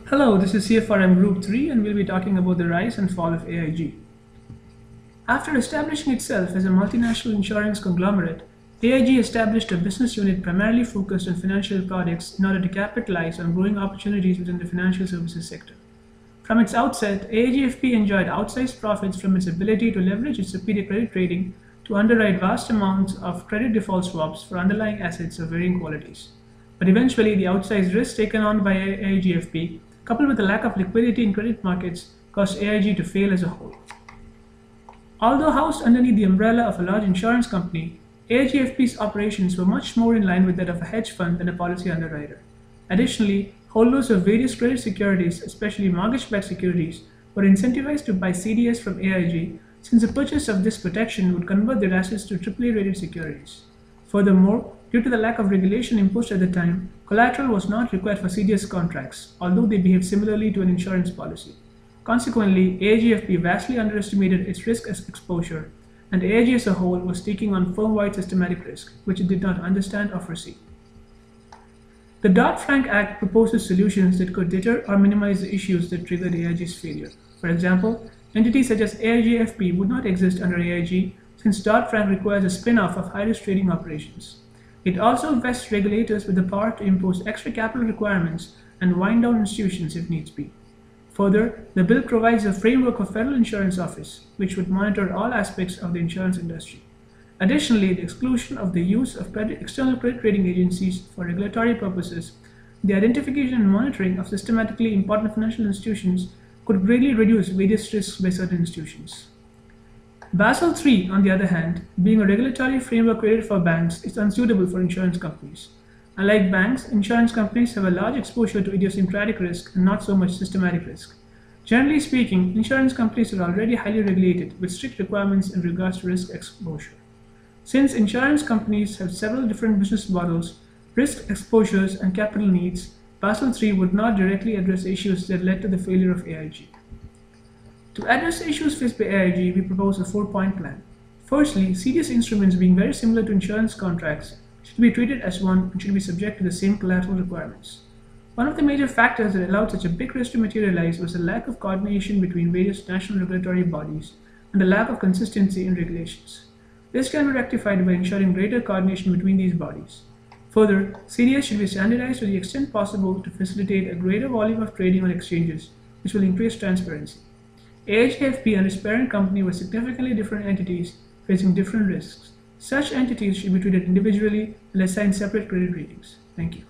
Hello, this is CFRM Group 3 and we'll be talking about the rise and fall of AIG. After establishing itself as a multinational insurance conglomerate, AIG established a business unit primarily focused on financial products in order to capitalize on growing opportunities within the financial services sector. From its outset, AIGFP enjoyed outsized profits from its ability to leverage its superior credit rating to underwrite vast amounts of credit default swaps for underlying assets of varying qualities. But eventually, the outsized risks taken on by AIGFP, coupled with the lack of liquidity in credit markets, caused AIG to fail as a whole. Although housed underneath the umbrella of a large insurance company, AIGFP's operations were much more in line with that of a hedge fund than a policy underwriter. Additionally, holders of various credit securities, especially mortgage-backed securities, were incentivized to buy CDS from AIG, since the purchase of this protection would convert their assets to AAA-rated securities. Furthermore, due to the lack of regulation imposed at the time, collateral was not required for CDS contracts, although they behaved similarly to an insurance policy. Consequently, AIGFP vastly underestimated its risk exposure, and AIG as a whole was taking on firm-wide systematic risk, which it did not understand or foresee. The Dodd-Frank Act proposes solutions that could deter or minimize the issues that triggered AIG's failure. For example, entities such as AIGFP would not exist under AIG, since Dodd-Frank requires a spin-off of high-risk trading operations. It also vests regulators with the power to impose extra capital requirements and wind down institutions if needs be. Further, the bill provides a framework of Federal Insurance Office, which would monitor all aspects of the insurance industry. Additionally, the exclusion of the use of external credit rating agencies for regulatory purposes, the identification and monitoring of systematically important financial institutions could greatly reduce various risks by certain institutions. Basel III, on the other hand, being a regulatory framework created for banks, is unsuitable for insurance companies. Unlike banks, insurance companies have a large exposure to idiosyncratic risk and not so much systematic risk. Generally speaking, insurance companies are already highly regulated with strict requirements in regards to risk exposure. Since insurance companies have several different business models, risk exposures, and capital needs, Basel III would not directly address issues that led to the failure of AIG. To address the issues faced by AIG, we propose a 4-point plan. Firstly, CDS instruments being very similar to insurance contracts should be treated as one and should be subject to the same collateral requirements. One of the major factors that allowed such a big risk to materialize was the lack of coordination between various national regulatory bodies and the lack of consistency in regulations. This can be rectified by ensuring greater coordination between these bodies. Further, CDS should be standardized to the extent possible to facilitate a greater volume of trading on exchanges, which will increase transparency. AIGFP and its parent company were significantly different entities facing different risks. Such entities should be treated individually and assigned separate credit ratings. Thank you.